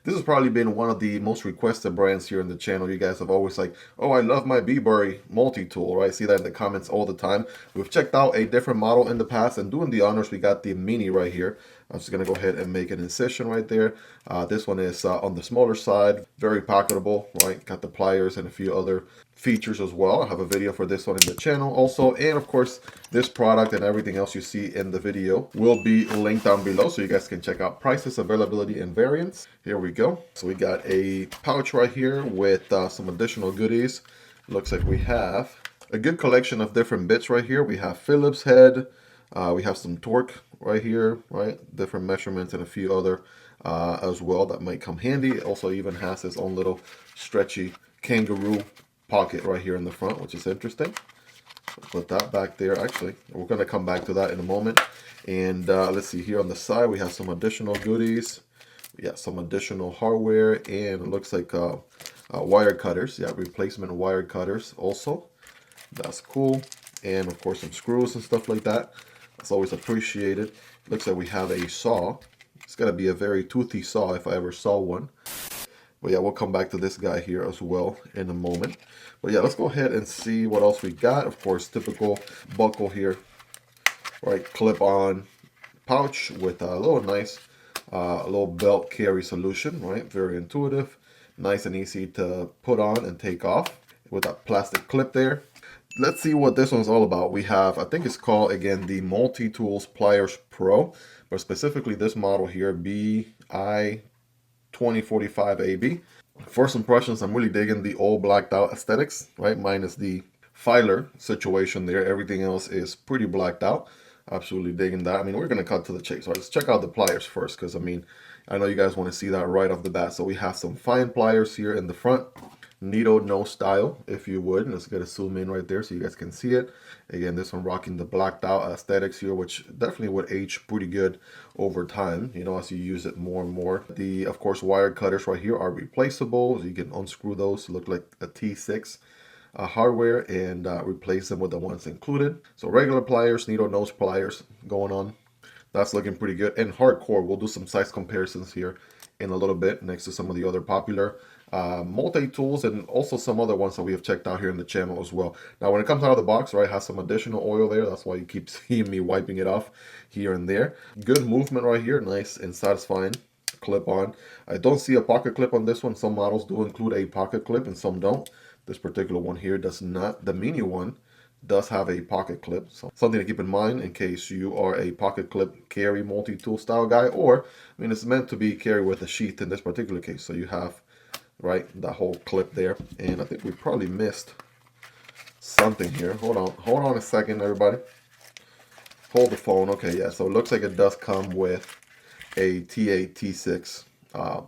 This has probably been one of the most requested brands here in the channel. You guys have always like, oh, I love my BIBURY Multitool, right? See that in the comments all the time. We've checked out a different model in the past, and doing the honors, we got the mini right here. I'm just going to go ahead and make an incision right there. This one is on the smaller side, very pocketable, right? Got the pliers and a few other features as well. I have a video for this one in the channel also, and of course this product and everything else you see in the video will be linked down below so you guys can check out prices, availability, and variants. Here we go. So we got a pouch right here with some additional goodies. Looks like we have a good collection of different bits right here. We have Phillips head, we have some torque right here, right? Different measurements and a few other as well that might come handy. It also even has its own little stretchy kangaroo pocket right here in the front, which is interesting. Put that back there. Actually, we're going to come back to that in a moment. And let's see, here on the side we have some additional goodies. We got some additional hardware, and it looks like wire cutters. Yeah, replacement wire cutters also. That's cool. And of course some screws and stuff like that. That's always appreciated. Looks like we have a saw. It's got to be a very toothy saw if I ever saw one. But yeah, we'll come back to this guy here as well in a moment. But yeah, let's go ahead and see what else we got. Of course, typical buckle here, right? Clip-on pouch with a little nice little belt carry solution, right? Very intuitive, nice and easy to put on and take off with that plastic clip there. Let's see what this one's all about. We have, I think it's called, again, the Multitool Pliers Pro, but specifically this model here, BI 2045 AB. First impressions, I'm really digging the all blacked out aesthetics, right? Minus the filer situation there. Everything else is pretty blacked out. Absolutely digging that. I mean, we're going to cut to the chase. All right, let's check out the pliers first, because I mean, I know you guys want to see that right off the bat. So we have some fine pliers here in the front. Needle nose style, if you would. Let's get a zoom in right there so you guys can see it. Again, this one rocking the blacked out aesthetics here, which definitely would age pretty good over time, you know, as you use it more and more. The, of course, wire cutters right here are replaceable. So you can unscrew those to look like a T6 hardware and replace them with the ones included. So regular pliers, needle nose pliers going on. That's looking pretty good. And hardcore, we'll do some size comparisons here in a little bit next to some of the other popular multi-tools and also some other ones that we have checked out here in the channel as well. Now when it comes out of the box, right, it has some additional oil there. That's why you keep seeing me wiping it off here and there. Good movement right here, nice and satisfying. Clip on. I don't see a pocket clip on this one. Some models do include a pocket clip and some don't. This particular one here does not. The mini one does have a pocket clip, so something to keep in mind in case you are a pocket clip carry multi-tool style guy, or I mean, it's meant to be carried with a sheath in this particular case. So you have, right, that whole clip there. And I think we probably missed something here. Hold on a second, everybody. Hold the phone. Okay, yeah, so it looks like it does come with a T8 T6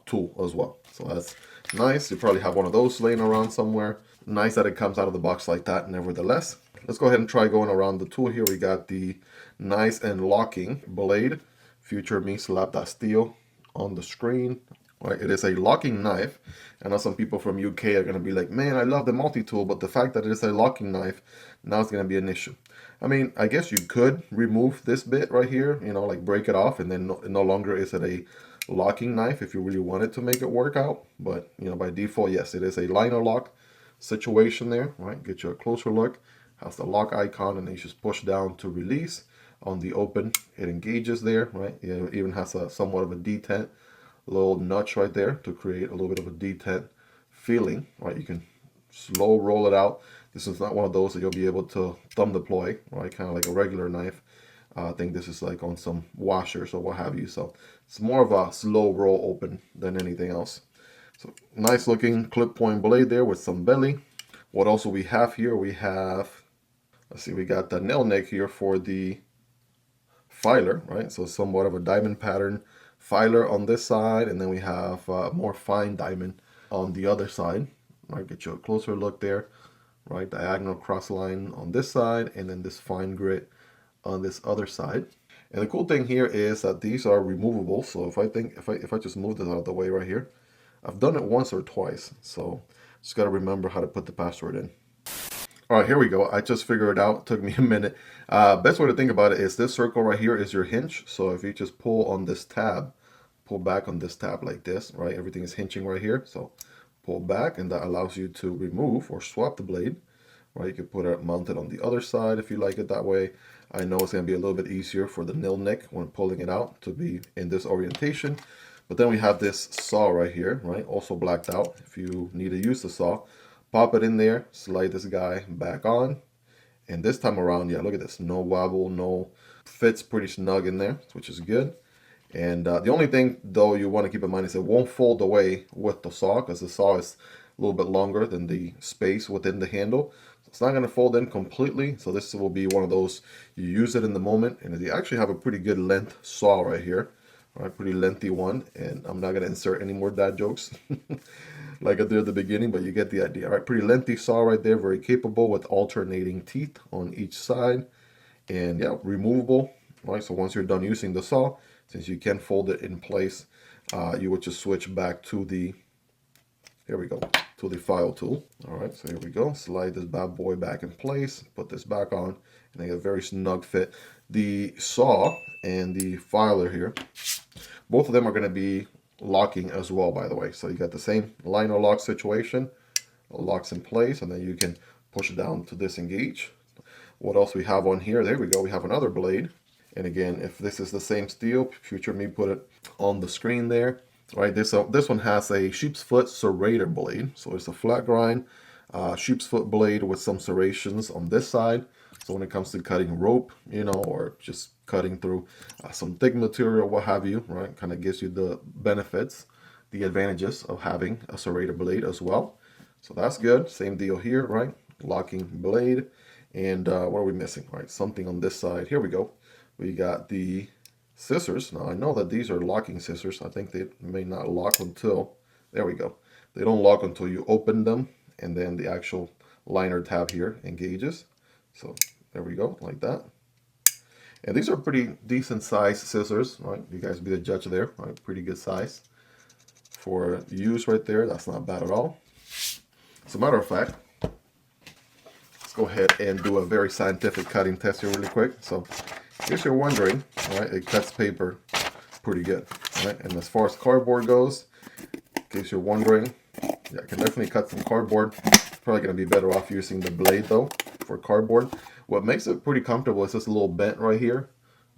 tool as well, so that's nice. You probably have one of those laying around somewhere. Nice that it comes out of the box like that. Nevertheless, let's go ahead and try going around the tool here. We got the nice and locking blade. Future me slap that steel on the screen. Right, it is a locking knife. I know some people from UK are going to be like, man, I love the multi-tool, but the fact that it is a locking knife, now it's going to be an issue. I mean, I guess you could remove this bit right here, you know, like break it off, and then no longer is it a locking knife if you really wanted to make it work out. But, you know, by default, yes, it is a liner lock situation there, right? Get you a closer look. Has the lock icon, and then you just push down to release. On the open, it engages there, right? It even has a somewhat of a detent. Little notch right there to create a little bit of a detent feeling, right? You can slow roll it out. This is not one of those that you'll be able to thumb deploy, right? Kind of like a regular knife. I think this is like on some washers or what have you. So it's more of a slow roll open than anything else. So nice looking clip point blade there with some belly. What else do we have here? We have, let's see, we got the nail neck here for the filer, right? So somewhat of a diamond pattern filer on this side, and then we have more fine diamond on the other side. Right, get you a closer look there, right? Diagonal cross line on this side, and then this fine grit on this other side. And the cool thing here is that these are removable. So if I just move this out of the way right here, I've done it once or twice. So just got to remember how to put the password in. All right, here we go. I just figured it out. It took me a minute. Best way to think about it is this circle right here is your hinge. So if you just pull on this tab, pull back on this tab like this, right? Everything is hinging right here. So pull back, and that allows you to remove or swap the blade, right? You can put it mounted on the other side if you like it that way. I know it's going to be a little bit easier for the nail nick when pulling it out to be in this orientation. But then we have this saw right here, right? Also blacked out. If you need to use the saw, pop it in there, slide this guy back on. And this time around, yeah, look at this. No wobble, no, fits pretty snug in there, which is good. And the only thing, though, you want to keep in mind is it won't fold away with the saw, because the saw is a little bit longer than the space within the handle. So it's not going to fold in completely. So this will be one of those, you use it in the moment, and you actually have a pretty good length saw right here. All right, pretty lengthy one. And I'm not going to insert any more dad jokes like I did at the beginning, but you get the idea. All right, pretty lengthy saw right there, very capable with alternating teeth on each side. And yeah, removable. All right, so once you're done using the saw, since you can fold it in place, you would just switch back to the, here we go, to the file tool. All right, so here we go. Slide this bad boy back in place, put this back on, and I get a very snug fit. The saw and the filer here, both of them are going to be locking as well, by the way. So you got the same liner lock situation, locks in place, and then you can push it down to disengage. What else we have on here? There we go. We have another blade. And again, if this is the same steel, future me put it on the screen there. Right, this one has a sheep's foot serrated blade. So it's a flat grind sheep's foot blade with some serrations on this side. So when it comes to cutting rope, you know, or just cutting through some thick material, what have you, right, kind of gives you the benefits, the advantages of having a serrated blade as well. So that's good. Same deal here, right? Locking blade. And what are we missing, right? Something on this side. Here we go. We got the scissors. Now I know that these are locking scissors. I think they may not lock until, there we go. They don't lock until you open them, and then the actual liner tab here engages. So there we go, like that. And these are pretty decent size scissors, right? You guys be the judge there, right? Pretty good size for use right there. That's not bad at all. As a matter of fact, let's go ahead and do a very scientific cutting test here really quick. So in case you're wondering, right, it cuts paper pretty good, right? And as far as cardboard goes, in case you're wondering, yeah, I can definitely cut some cardboard. Probably going to be better off using the blade though for cardboard. What makes it pretty comfortable is this little bend right here,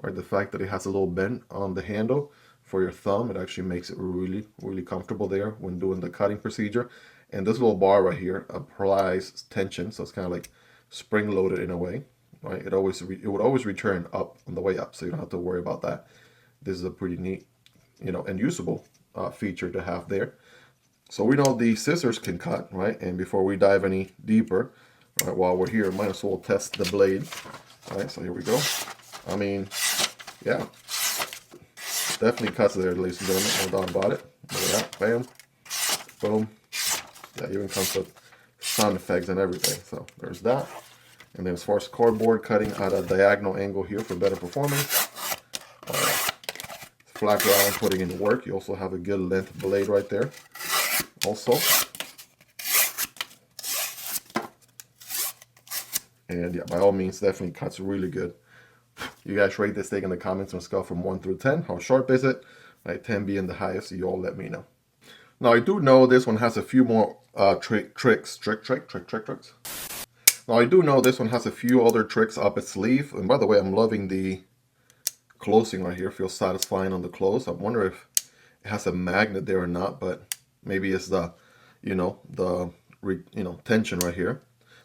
right? The fact that it has a little bend on the handle for your thumb, it actually makes it really, really comfortable there when doing the cutting procedure. And this little bar right here applies tension, so it's kind of like spring loaded in a way. Right, it would always return up on the way up, so you don't have to worry about that. This is a pretty neat, you know, and usable feature to have there. So we know the scissors can cut, right? And before we dive any deeper, right, while we're here, might as well test the blade. All right, so here we go. I mean, yeah, definitely cuts there, ladies and gentlemen. No doubt about it. Look at that, bam, boom. Yeah, even comes with sound effects and everything. So there's that. And then as far as cardboard, cutting at a diagonal angle here for better performance. Flat ground, putting in work. You also have a good length blade right there. Also. And yeah, by all means, definitely cuts really good. You guys rate this thing in the comments on a scale from 1 through 10. How sharp is it? Right, 10 being the highest, so you all let me know. Now I do know this one has a few more tricks. Now I do know this one has a few other tricks up its sleeve. And by the way, I'm loving the closing right here. Feels satisfying on the close. I wonder if it has a magnet there or not, but maybe it's the, tension right here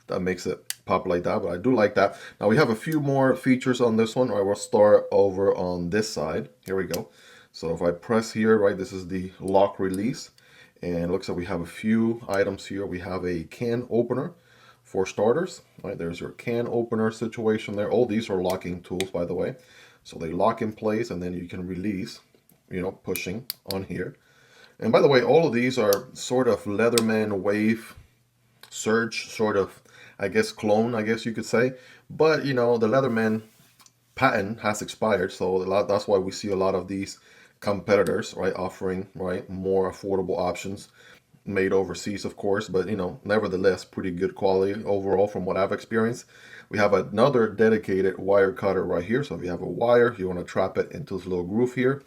that makes it pop like that. But I do like that. Now we have a few more features on this one. All right, we'll start over on this side. Here we go. So if I press here, right, this is the lock release. And it looks like we have a few items here. We have a can opener for starters, right? There's your can opener situation there. All these are locking tools, by the way. So they lock in place and then you can release, pushing on here. And by the way, all of these are sort of Leatherman Wave Surge, sort of, I guess, clone, I guess you could say. But, the Leatherman patent has expired. So that's why we see a lot of these competitors, right, offering, right, more affordable options. Made overseas, of course, but nevertheless pretty good quality overall from what I've experienced. We have another dedicated wire cutter right here. So if you have a wire, you want to trap it into this little groove here,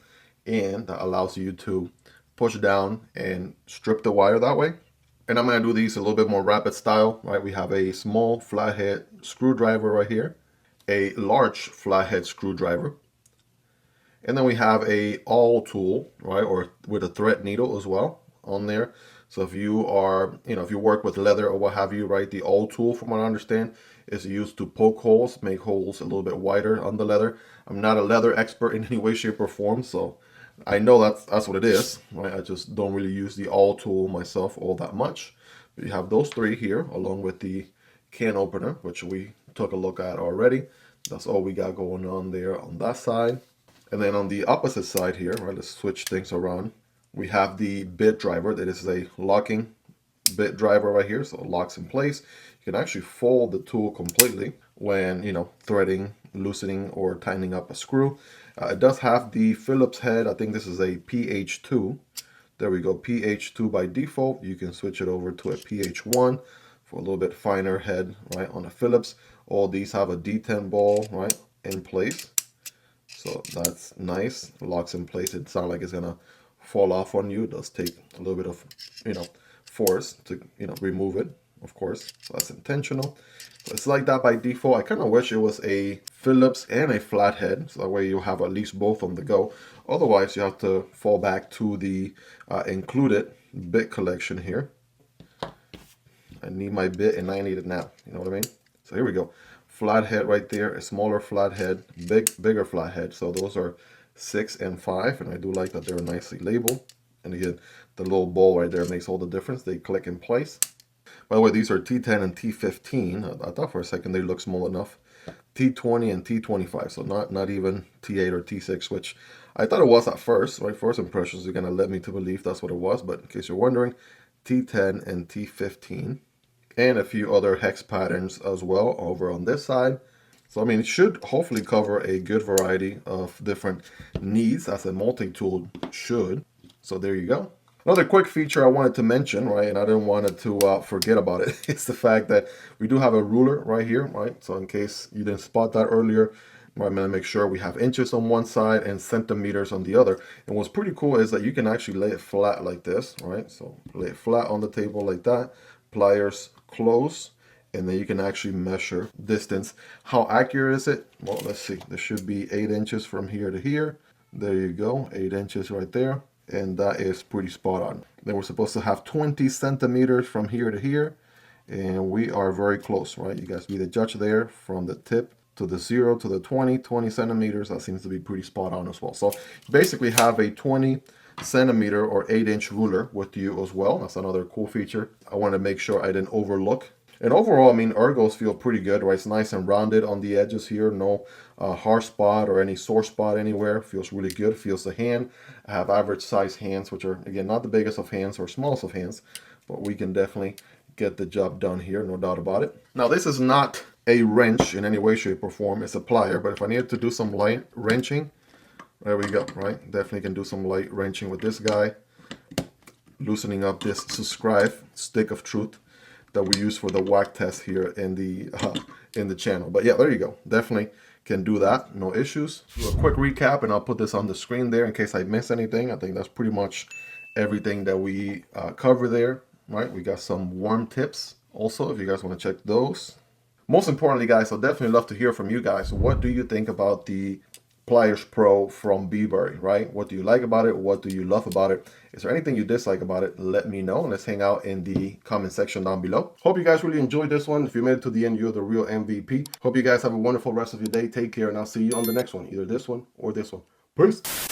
and that allows you to push down and strip the wire that way. And I'm going to do these a little bit more rapid style, right? We have a small flathead screwdriver right here, a large flathead screwdriver, and then we have a awl tool, right? Or with a thread needle as well on there. So if you are, if you work with leather or what have you, right? The awl tool, from what I understand, is used to poke holes, make holes a little bit wider on the leather. I'm not a leather expert in any way, shape, or form, so I know that's what it is, right? I just don't really use the awl tool myself all that much. But you have those three here, along with the can opener, which we took a look at already. That's all we got going on there on that side. And then on the opposite side here, right, let's switch things around. We have the bit driver. That is a locking bit driver right here, so it locks in place. You can actually fold the tool completely when, threading, loosening, or tightening up a screw. It does have the Phillips head. I think this is a PH2. There we go, PH2 by default. You can switch it over to a PH1 for a little bit finer head, right, on a Phillips. All these have a D10 ball, right, in place. So that's nice. It locks in place. It sounds like it's gonna fall off on you. It does take a little bit of, force to, remove it, of course. So that's intentional. So it's like that by default. I kind of wish it was a Phillips and a flathead, so that way you have at least both on the go. Otherwise, you have to fall back to the included bit collection here. I need my bit and I need it now. You know what I mean? So here we go. Flathead right there, a smaller flathead, bigger flathead. So those are 6 and 5, and I do like that they're nicely labeled. And again, the little ball right there makes all the difference. They click in place. By the way, these are T10 and T15. I thought for a second they looked small enough. T20 and T25, so not even T8 or T6, which I thought it was at first, right? First impressions are gonna lead me to believe that's what it was, but in case you're wondering, T10 and T15, and a few other hex patterns as well over on this side. So I mean, it should hopefully cover a good variety of different needs, as a multi-tool should. So there you go. Another quick feature I wanted to mention, right, and I didn't want to forget about it, is the fact that we do have a ruler right here, right? So in case you didn't spot that earlier, I'm going to make sure we have inches on one side and centimeters on the other. And what's pretty cool is that you can actually lay it flat like this, right? So lay it flat on the table like that, pliers close, and then you can actually measure distance. How accurate is it? Well, let's see. There should be 8 inches from here to here. There you go, 8 inches right there. And that is pretty spot on. Then we're supposed to have 20 centimeters from here to here, and we are very close, right? You guys be the judge there. From the tip to the 0 to the 20 centimeters, that seems to be pretty spot on as well. So you basically have a 20 centimeter or 8-inch ruler with you as well. That's another cool feature I want to make sure I didn't overlook. And overall, I mean, ergos feel pretty good, right? It's nice and rounded on the edges here. No harsh spot or any sore spot anywhere. Feels really good. Feels the hand. I have average size hands, which are, again, not the biggest of hands or smallest of hands, but we can definitely get the job done here, no doubt about it. Now, this is not a wrench in any way, shape, or form. It's a plier, but if I needed to do some light wrenching, there we go, right? Definitely can do some light wrenching with this guy. Loosening up this subscribe stick of truth that we use for the whack test here in the channel. But yeah, there you go. Definitely can do that, no issues. Do a quick recap, and I'll put this on the screen there in case I miss anything. I think that's pretty much everything that we cover there, right? We got some worm tips also, if you guys want to check those. Most importantly, guys, I'd definitely love to hear from you guys. What do you think about the Pliers Pro from BIBURY, right? What do you like about it? What do you love about it? Is there anything you dislike about it? Let me know. Let's hang out in the comment section down below. Hope you guys really enjoyed this one. If you made it to the end, you're the real MVP. Hope you guys have a wonderful rest of your day. Take care, and I'll see you on the next one. Either this one or this one. Peace.